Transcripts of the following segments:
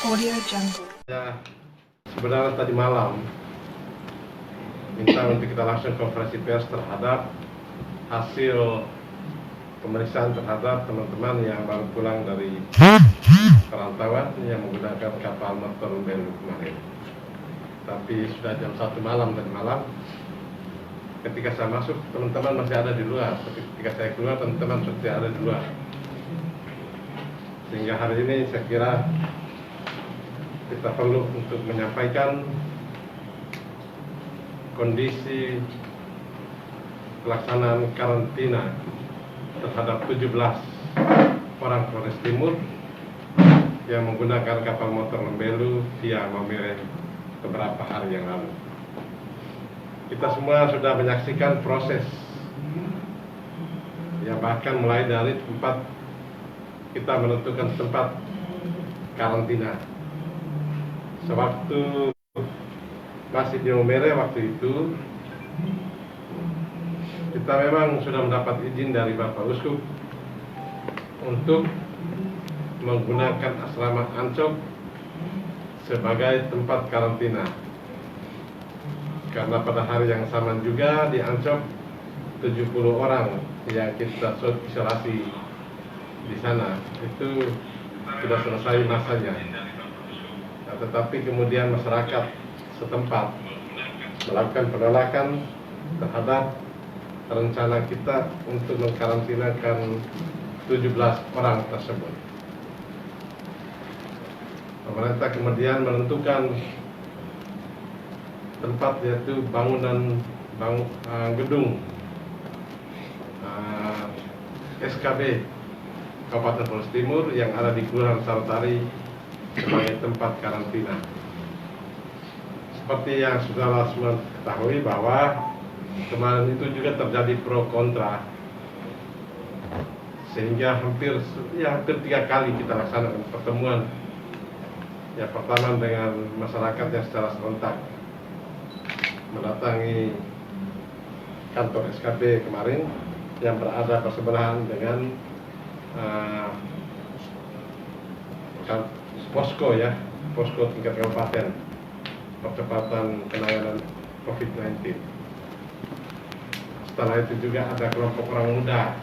Audio Jungle. Ya, sebenarnya tadi malam minta untuk kita langsung konferensi pers terhadap hasil pemeriksaan terhadap teman-teman yang baru pulang dari perantauan yang menggunakan kapal motor Belu kemarin. Tapi sudah jam 1 malam tadi malam, ketika saya masuk teman-teman masih ada di luar. Tapi ketika saya keluar teman-teman sudah ada di luar. Sehingga hari ini saya kira kita perlu untuk menyampaikan kondisi pelaksanaan karantina terhadap 17 orang Flores Timur yang menggunakan kapal motor Lembelu via Maumere beberapa hari yang lalu. Kita semua sudah menyaksikan proses yang bahkan mulai dari tempat kita menentukan tempat karantina. Sewaktu masih di Maumere waktu itu, kita memang sudah mendapat izin dari Bapak Uskup untuk menggunakan asrama Ancok sebagai tempat karantina. Karena pada hari yang sama juga di Ancok 70 orang yang kita isolasi di sana itu sudah selesai masanya. Nah, tetapi kemudian masyarakat setempat melakukan penolakan terhadap rencana kita untuk mengkarantinakan 17 orang tersebut. Pemerintah kemudian menentukan tempat, yaitu gedung SKB Kabupaten Flores Timur yang ada di Kelurahan Sarotari sebagai tempat karantina. Seperti yang saudara semua ketahui bahwa kemarin itu juga terjadi pro kontra, sehingga hampir 3 kali kita laksanakan pertemuan. Yang pertama dengan masyarakat yang secara serentak mendatangi kantor SKB kemarin yang berada bersebelahan dengan posko tingkat kabupaten percepatan penanganan COVID-19. Setelah itu juga ada kelompok orang muda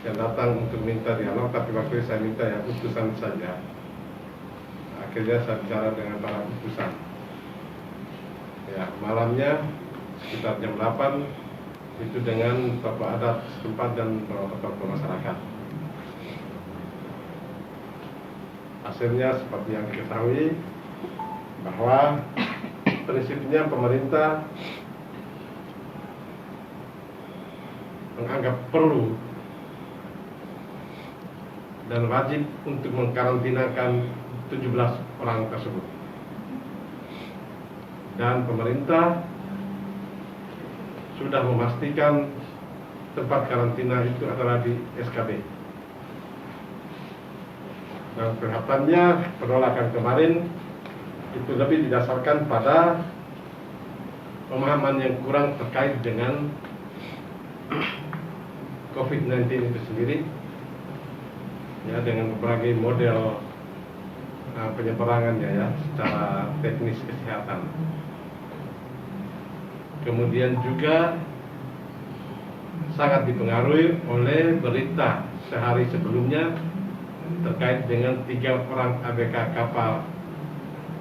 yang datang untuk minta dialog, tapi waktu itu saya minta yang utusan saja. Akhirnya saya bicara dengan para utusan. Ya, malamnya sekitar jam 8 itu dengan tokoh adat setempat dan tokoh masyarakat. Hasilnya seperti yang diketahui bahwa prinsipnya pemerintah menganggap perlu dan wajib untuk mengkarantinakan 17 orang tersebut. Dan pemerintah sudah memastikan tempat karantina itu adalah di SKB. Dan kelihatannya penolakan kemarin itu lebih didasarkan pada pemahaman yang kurang terkait dengan COVID-19 itu sendiri, ya, dengan berbagai model penyebarannya, ya, secara teknis kesehatan. Kemudian juga sangat dipengaruhi oleh berita sehari sebelumnya terkait dengan 3 orang ABK kapal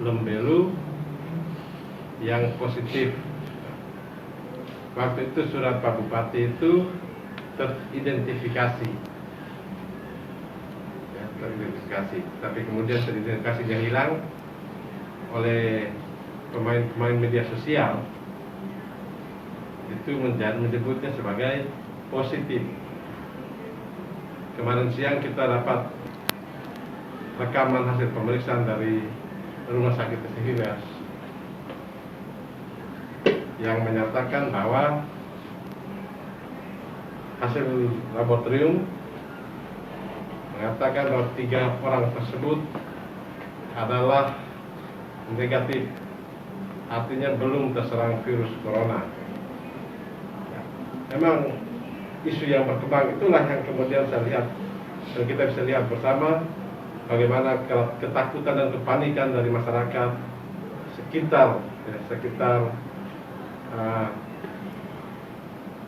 Lembelu yang positif. Waktu itu surat Pak Bupati itu teridentifikasi, ya, tapi kemudian teridentifikasinya hilang oleh pemain media sosial. Itu menyebutnya sebagai positif. Kemarin siang kita dapat rekaman hasil pemeriksaan dari Rumah Sakit Sehingga yang menyatakan bahwa hasil laboratorium mengatakan bahwa 3 orang tersebut adalah negatif, artinya belum terserang virus corona. Memang isu yang berkembang itulah yang kemudian saya lihat dan kita bisa lihat bersama bagaimana ketakutan dan kepanikan dari masyarakat sekitar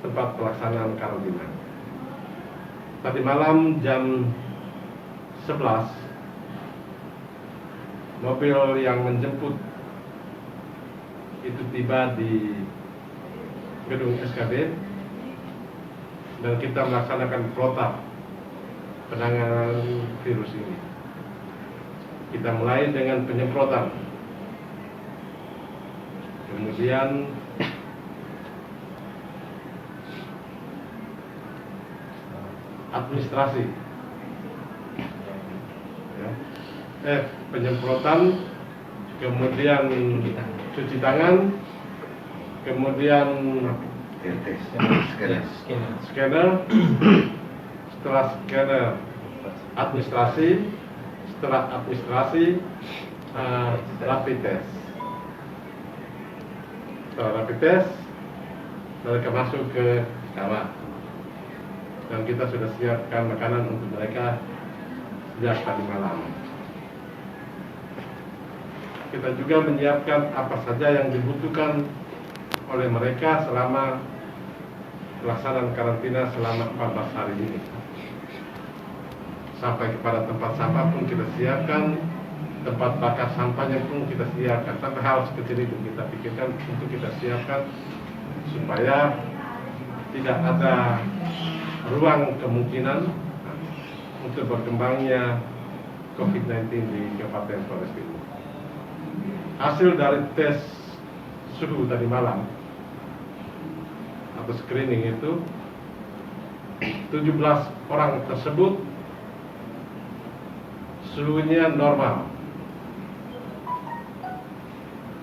tempat pelaksanaan karantina. Tadi malam jam 11, mobil yang menjemput itu tiba di gedung SKB dan kita melaksanakan protap penanganan virus ini. Kita mulai dengan penyemprotan, kemudian administrasi, ya. Penyemprotan, kemudian cuci tangan, kemudian scanner, setelah scanner administrasi, setelah administrasi rapid test. Setelah rapid test, mereka masuk ke kamar dan kita sudah siapkan makanan untuk mereka sejak tadi malam. Kita juga menyiapkan apa saja yang dibutuhkan oleh mereka selama pelaksanaan karantina selama 14 hari ini. Sampai kepada tempat sampah pun kita siapkan, tempat bakar sampahnya pun kita siapkan. Sampai hal sekecil itu kita pikirkan untuk kita siapkan supaya tidak ada ruang kemungkinan untuk berkembangnya COVID-19 di Kabupaten Flores Timur. Hasil dari tes suhu tadi malam atau screening itu 17 orang tersebut suhunya normal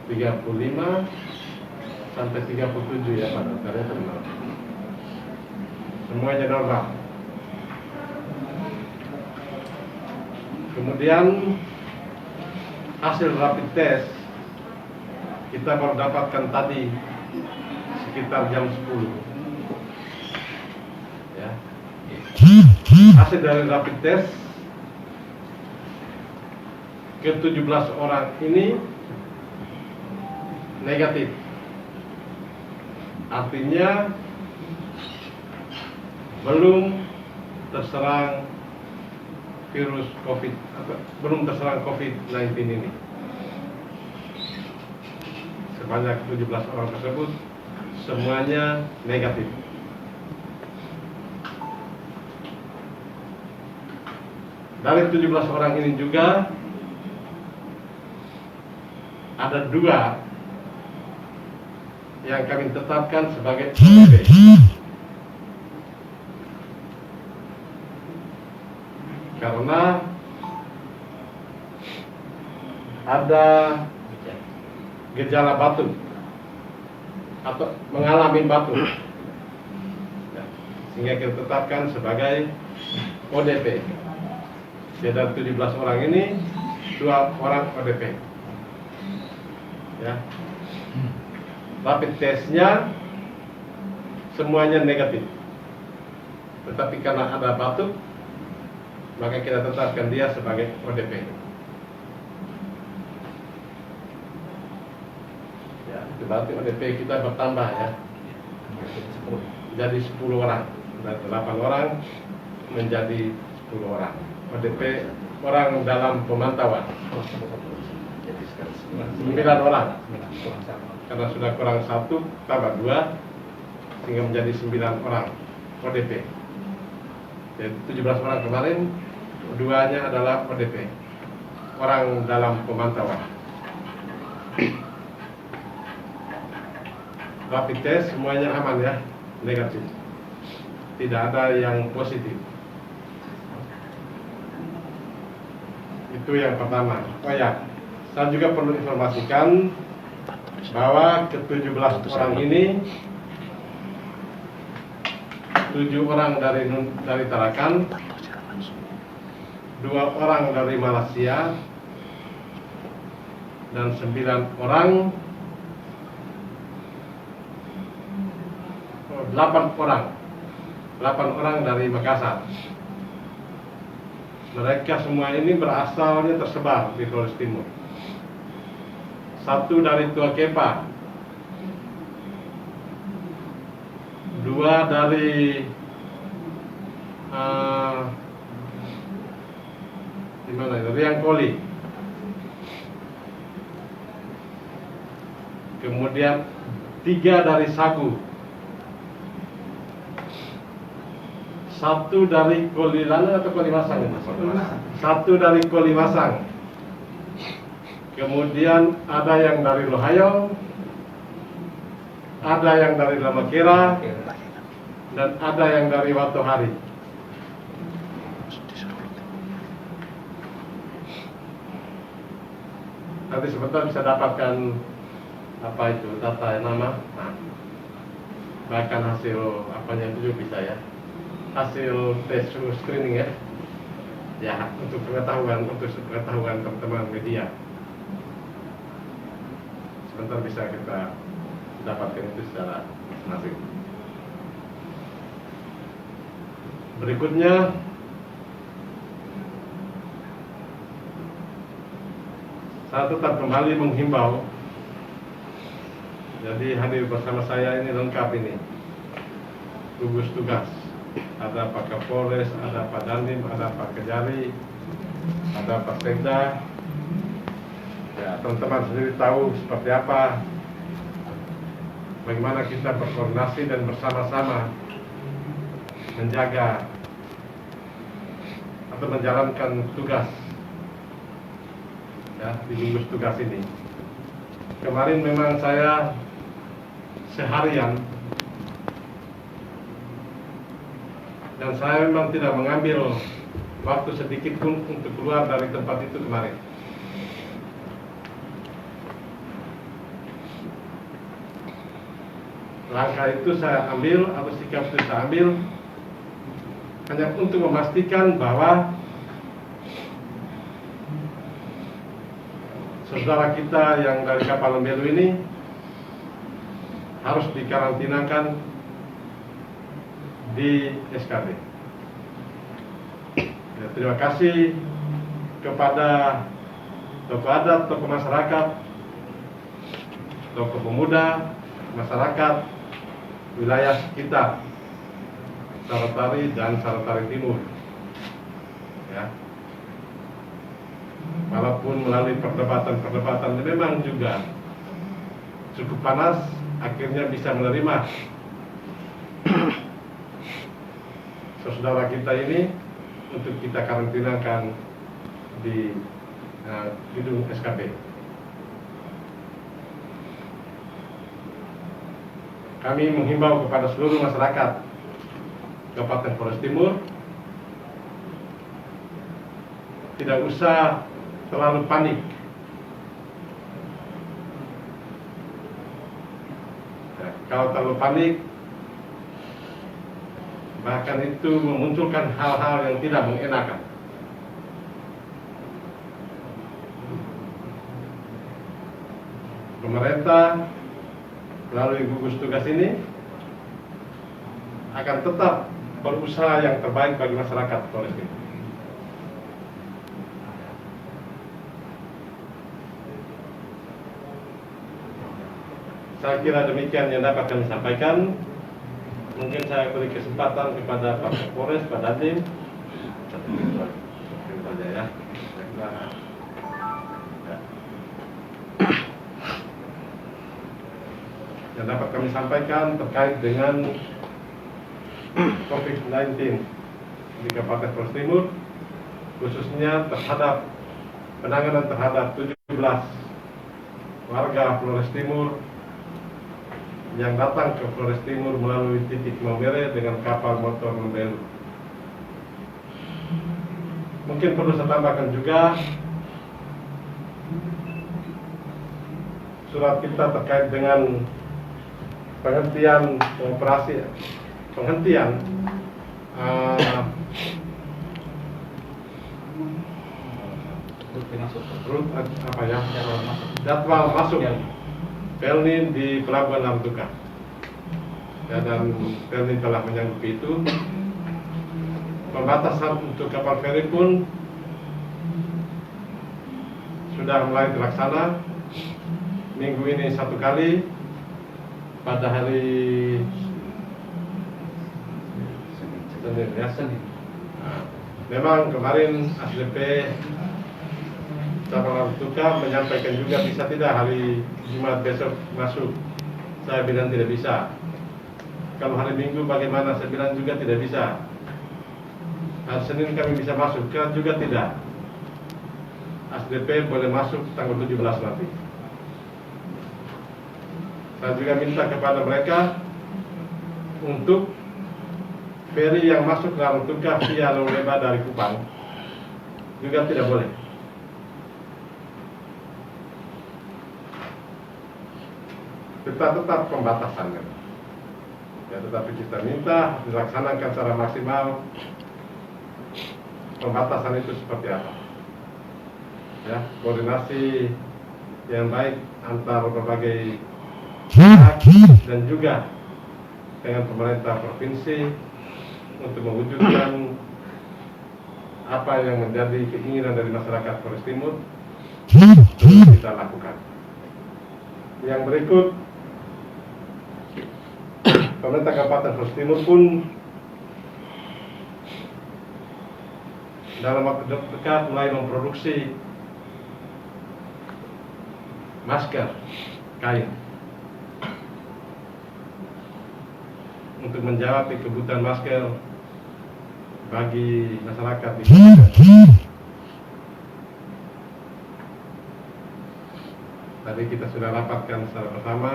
35 sampai 37 ya Pak dokternya benar. Semuanya normal. Kemudian hasil rapid test kita baru dapatkan tadi sekitar jam 10 ya. Hasil dari rapid test ke 17 orang ini negatif. Artinya belum terserang virus COVID atau belum terserang COVID-19 ini. Sebanyak 17 orang tersebut semuanya negatif. Dari 17 orang ini juga ada 2 yang kami tetapkan sebagai ODP. Karena ada gejala batuk atau mengalami batuk, ya, sehingga kita tetapkan sebagai ODP. Dari 17 orang ini 2 orang ODP. Ya. Rapid testnya semuanya negatif, tetapi karena ada batuk maka kita tetapkan dia sebagai ODP. Ya, itu berarti ODP kita bertambah ya, jadi 10 orang, dari 8 orang menjadi 10 orang. ODP orang dalam pemantauan 9 orang, karena sudah kurang 1 tambah 2 sehingga menjadi 9 orang ODP. Jadi 17 orang kemarin, 2-nya adalah ODP, orang dalam pemantauan. Rapid test semuanya aman ya, negatif, tidak ada yang positif. Itu yang pertama. Oh ya, saya juga perlu informasikan bahwa ke-17 orang ini 7 orang dari Tarakan, 2 orang dari Malaysia, dan 9 orang, 8 orang dari Makassar. Mereka semua ini berasalnya tersebar di Flores Timur. Satu dari Tua Kepa, dua dari di mana itu? Riangkoli. Kemudian 3 dari Sagu, 1 dari Kolilana atau Kolimasang? Satu dari Kolimasang. Kemudian ada yang dari Lohayong, ada yang dari Lamakira, dan ada yang dari Watohari. Nanti sebentar bisa dapatkan apa itu data nama, bahkan hasil apanya itu juga bisa ya, hasil tes screening ya, untuk pengetahuan teman-teman media. Sebentar bisa kita dapatkan itu secara masing. Berikutnya saya tetap kembali menghimbau. Jadi hadir bersama saya ini lengkap ini, gugus tugas. Ada Pak Kapolres, ada Pak Dandim, ada Pak Kejari, ada Pak Sekda. Ya, teman-teman sendiri tahu seperti apa, bagaimana kita berkoordinasi dan bersama-sama menjaga atau menjalankan tugas ya, di gugus tugas ini. Kemarin memang saya seharian dan saya memang tidak mengambil waktu sedikit pun untuk keluar dari tempat itu kemarin. Langkah itu saya ambil atau sikap itu saya ambil hanya untuk memastikan bahwa saudara kita yang dari kapal Lembelu ini harus dikarantinakan di SKB. Ya, terima kasih kepada tokoh adat, tokoh masyarakat, tokoh pemuda, masyarakat wilayah kita, Sarotari dan Sarotari Timur. Ya. Walaupun melalui perdebatan memang juga cukup panas, akhirnya bisa menerima saudara kita ini untuk kita karantinakan di gedung SKB. Kami menghimbau kepada seluruh masyarakat Kabupaten Flores Timur tidak usah terlalu panik. Ya, kalau terlalu panik, bahkan itu memunculkan hal-hal yang tidak mengenakan. Pemerintah melalui gugus tugas ini akan tetap berusaha yang terbaik bagi masyarakat Flores Timur. Saya kira demikian yang dapat kami sampaikan. Mungkin saya beri kesempatan kepada Pak Kapolres, Pak Dandim. Ya. Yang dapat kami sampaikan terkait dengan COVID-19 di Kabupaten Flores Timur, khususnya terhadap penanganan terhadap 17 warga Flores Timur yang datang ke Flores Timur melalui titik Maumere dengan kapal motor Lembelu. Mungkin perlu saya tambahkan juga surat kita terkait dengan penghentian operasi, penghentian jadwal masuk Pelni di Pelabuhan Lamtuka. Ya, dan Pelni telah menyanggupi itu. Pembatasan untuk kapal feri pun sudah mulai terlaksana. Minggu ini 1 kali, pada hari Senin ya. Nah, memang kemarin ASDP Cabang Tuka menyampaikan juga bisa tidak hari Jumat besok masuk. Saya bilang tidak bisa. Kalau hari Minggu bagaimana? Saya bilang juga tidak bisa. Hari Senin kami bisa masuk, kan juga tidak. ASDP boleh masuk tanggal 17 nanti. Saya juga minta kepada mereka untuk feri yang masuk dalam Tuka via Loleba dari Kupang juga tidak boleh. Tetap pembatasan kan. Ya, tetapi kita minta dilaksanakan secara maksimal. Pembatasan itu seperti apa? Ya, koordinasi yang baik antar berbagai pihak dan juga dengan pemerintah provinsi untuk mewujudkan apa yang menjadi keinginan dari masyarakat Flores Timur kita lakukan. Yang berikut, pemerintah Kabupaten Flores Timur pun dalam waktu dekat mulai memproduksi masker kain untuk menjawab kebutuhan masker bagi masyarakat di sini. Tadi kita sudah rapatkan secara bersama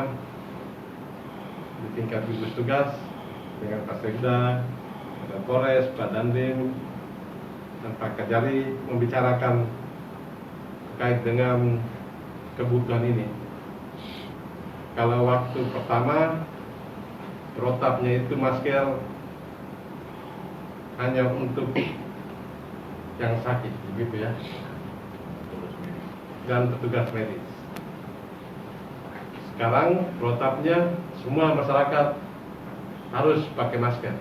di tingkat gugus tugas dengan Pak Sekda, Pak Polres, Pak Dandim, dan Pak Kajari membicarakan terkait dengan kebutuhan ini. Kalau waktu pertama protapnya itu masker hanya untuk yang sakit, begitu ya, dan petugas medis. Sekarang protapnya semua masyarakat harus pakai masker,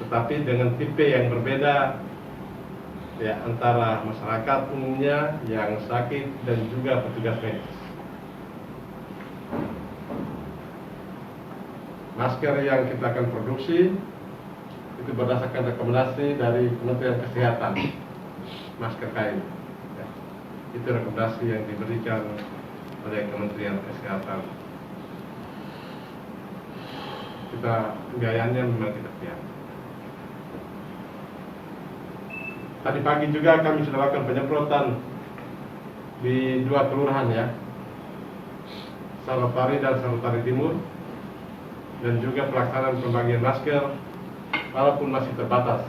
tetapi dengan tipe yang berbeda ya, antara masyarakat umumnya yang sakit dan juga petugas medis. Masker yang kita akan produksi itu berdasarkan rekomendasi dari Kementerian Kesehatan, masker kain ya. Itu rekomendasi yang diberikan oleh Kementerian Kesehatan. Kita gayanya memang kita siap. Tadi pagi juga kami sudah lakukan penyemprotan di 2 kelurahan ya, Salopari dan Salopari Timur, dan juga pelaksanaan pembagian masker walaupun masih terbatas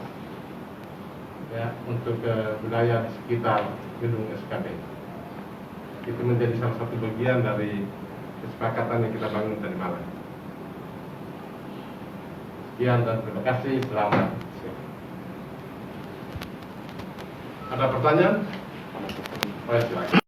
ya untuk wilayah di sekitar gedung SKB. Itu menjadi salah satu bagian dari kesepakatan yang kita bangun tadi malam. Sekian dan terima kasih. Selamat. Ada pertanyaan? Silakan.